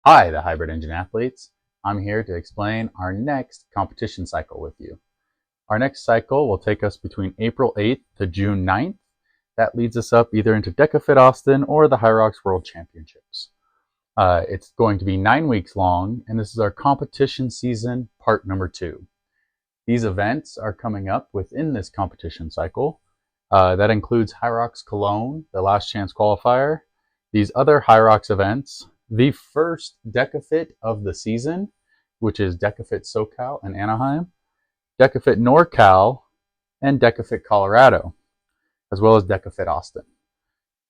Hi, the Hybrid Engine athletes. I'm here to explain our next competition cycle with you. Our next cycle will take us between April 8th to June 9th. That leads us up either into DecaFit Austin or the Hyrox World Championships. It's going to be 9 weeks long, and this is our competition season part number 2. These events are coming up within this competition cycle. That includes Hyrox Cologne, the last chance qualifier, these other Hyrox events, the first DecaFit of the season, which is DecaFit SoCal and Anaheim, DecaFit NorCal, and DecaFit Colorado, as well as DecaFit Austin.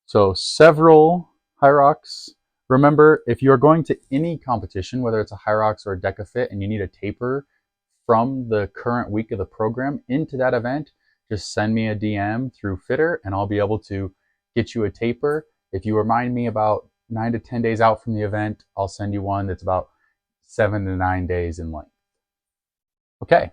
So several Hyrox. Remember, if you're going to any competition, whether it's a Hyrox or a DecaFit, and you need a taper from the current week of the program into that event, just send me a DM through Fitter and I'll be able to get you a taper. If you remind me about 9 to 10 days out from the event, I'll send you one that's about 7 to 9 days in length. Okay.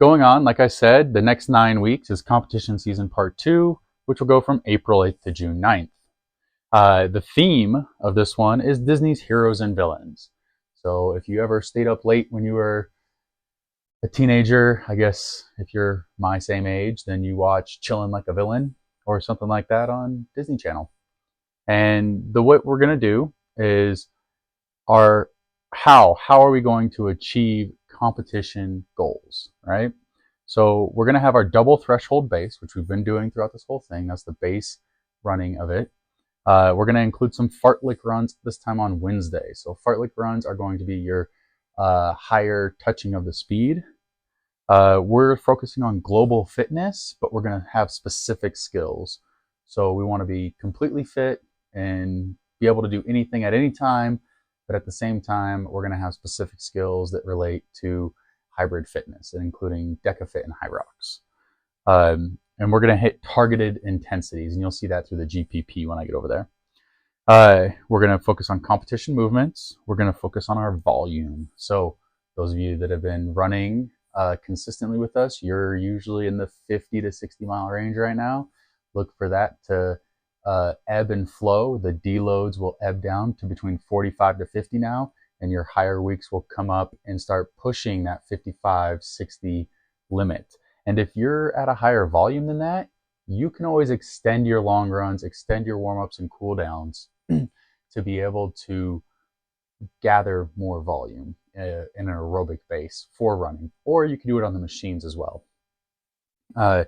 Going on, like I said, the next 9 weeks is competition season part 2, which will go from April 8th to June 9th. The theme of this one is Disney's heroes and villains. So if you ever stayed up late when you were a teenager, I guess if you're my same age, then you watch Chillin' Like a Villain or something like that on Disney Channel. And what we're going to do is how are we going to achieve competition goals, right? So we're going to have our double threshold base, which we've been doing throughout this whole thing. That's the base running of it. We're going to include some fartlek runs this time on Wednesday. So fartlek runs are going to be your higher touching of the speed. We're focusing on global fitness, but we're going to have specific skills. So we want to be completely fit and be able to do anything at any time, but at the same time, we're going to have specific skills that relate to hybrid fitness, including DecaFit and Hyrox. And we're going to hit targeted intensities, and you'll see that through the GPP when I get over there. We're going to focus on competition movements. We're going to focus on our volume. So those of you that have been running consistently with us, you're usually in the 50 to 60 mile range right now. Look for that to ebb and flow. The deloads will ebb down to between 45 to 50 now, and your higher weeks will come up and start pushing that 55, 60 limit. And if you're at a higher volume than that, you can always extend your long runs, extend your warm-ups and cool downs to be able to gather more volume in an aerobic base for running, or you can do it on the machines as well. We're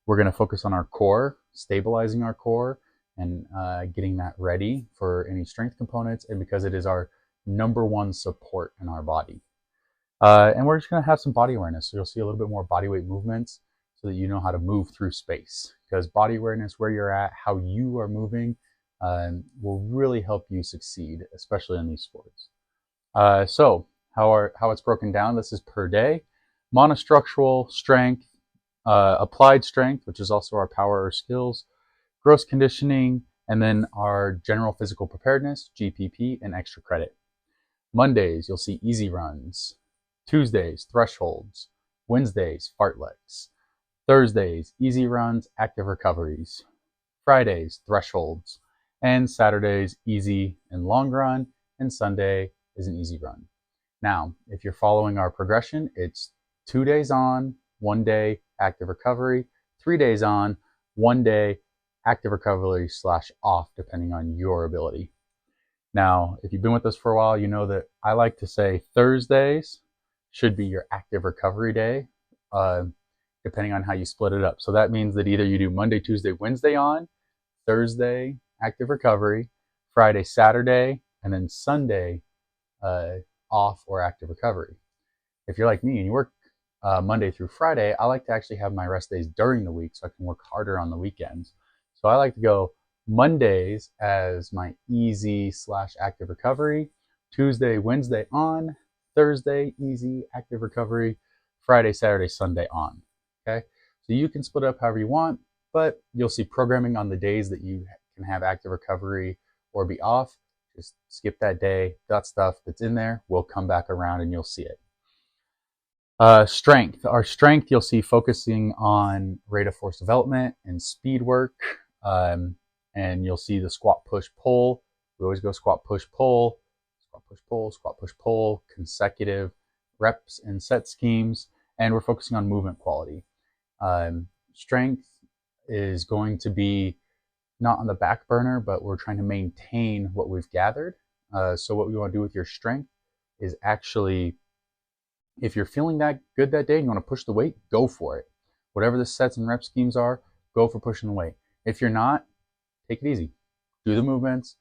going to focus on our core, stabilizing our core, and getting that ready for any strength components, and because it is our number one support in our body. And we're just going to have some body awareness. So you'll see a little bit more body weight movements so that you know how to move through space. Because body awareness, where you're at, how you are moving, will really help you succeed, especially in these sports. So how it's broken down, this is per day. Monostructural strength, applied strength, which is also our power or skills, gross conditioning, and then our general physical preparedness, GPP, and extra credit. Mondays, you'll see easy runs. Tuesdays, thresholds. Wednesdays, fartleks. Thursdays, easy runs, active recoveries. Fridays, thresholds. And Saturdays, easy and long run. And Sunday is an easy run. Now, if you're following our progression, it's 2 days on, 1 day active recovery, 3 days on, 1 day active recovery / off, depending on your ability. Now, if you've been with us for a while, you know that I like to say Thursdays should be your active recovery day, depending on how you split it up. So that means that either you do Monday, Tuesday, Wednesday on, Thursday, active recovery, Friday, Saturday, and then Sunday, off or active recovery. If you're like me and you work Monday through Friday, I like to actually have my rest days during the week so I can work harder on the weekends. So I like to go Mondays as my easy / active recovery, Tuesday, Wednesday on, Thursday, easy, active recovery, Friday, Saturday, Sunday on. Okay, so you can split it up however you want, but you'll see programming on the days that you can have active recovery or be off. Just skip that day. That stuff that's in there will come back around and you'll see it. Strength. Our strength, you'll see focusing on rate of force development and speed work. And you'll see the squat, push, pull We always go squat, push, pull, squat, push, pull, squat, push, pull, consecutive reps and set schemes, and we're focusing on movement quality. Strength is going to be not on the back burner, but we're trying to maintain what we've gathered. So what we want to do with your strength is actually, if you're feeling that good that day and you want to push the weight, go for it. Whatever the sets and rep schemes are, go for pushing the weight. If you're not, take it easy. Do the movements.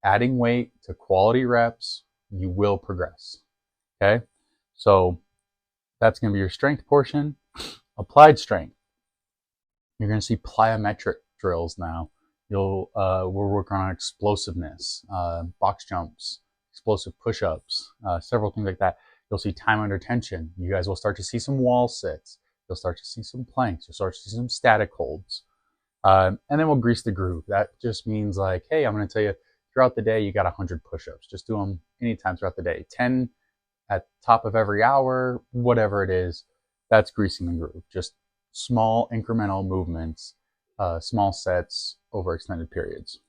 Adding weight to quality reps, you will progress. Okay? So that's going to be your strength portion. Applied strength. You're going to see plyometric drills now. We're working on explosiveness, box jumps, explosive push-ups, several things like that. You'll see time under tension. You guys will start to see some wall sits. You'll start to see some planks. You'll start to see some static holds. And then we'll grease the groove. That just means like, hey, I'm going to tell you throughout the day, you got 100 push-ups. Just do them anytime throughout the day. 10 at top of every hour, whatever it is. That's greasing the groove. Just small incremental movements, small sets over extended periods.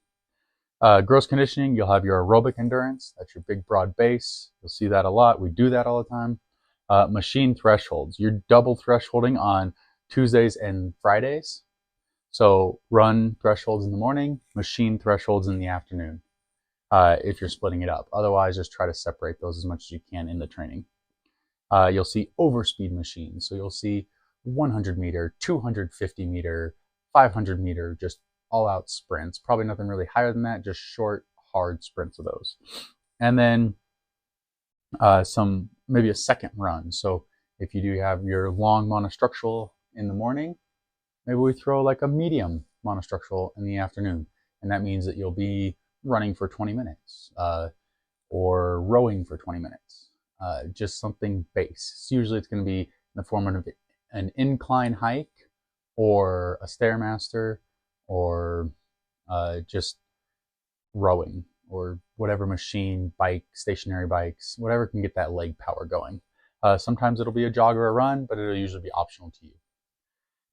Gross conditioning, you'll have your aerobic endurance. That's your big broad base. You'll see that a lot. We do that all the time. Machine thresholds. You're double thresholding on Tuesdays and Fridays. So run thresholds in the morning, machine thresholds in the afternoon, if you're splitting it up. Otherwise, just try to separate those as much as you can in the training. You'll see overspeed machines. So you'll see 100 meter, 250 meter, 500 meter, just all out sprints. Probably nothing really higher than that, just short, hard sprints of those. And then maybe a second run. So if you do have your long monostructural in the morning, maybe we throw like a medium monostructural in the afternoon. And that means that you'll be running for 20 minutes or rowing for 20 minutes. Just something base. So usually it's going to be in the form of an incline hike or a Stairmaster or just rowing or whatever machine, bike, stationary bikes, whatever can get that leg power going. Sometimes it'll be a jog or a run, but it'll usually be optional to you.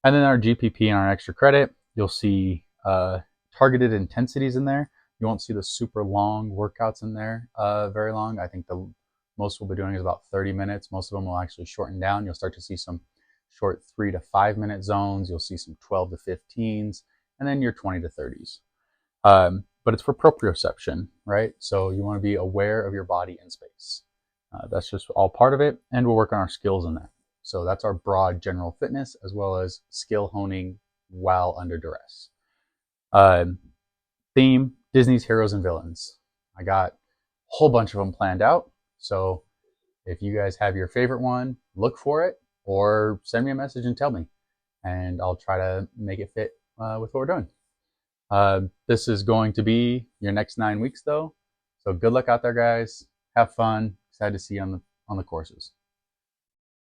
And then our GPP and our extra credit, you'll see targeted intensities in there. You won't see the super long workouts in there very long. I think the most we'll be doing is about 30 minutes. Most of them will actually shorten down. You'll start to see some short 3 to 5 minute zones. You'll see some 12 to 15s, and then your 20 to 30s. But it's for proprioception, right? So you want to be aware of your body in space. That's just all part of it, and we'll work on our skills in that. So that's our broad general fitness as well as skill honing while under duress. Theme, Disney's Heroes and Villains. I got a whole bunch of them planned out. So if you guys have your favorite one, look for it or send me a message and tell me. And I'll try to make it fit with what we're doing. This is going to be your next 9 weeks though. So good luck out there, guys. Have fun. Excited to see you on the courses.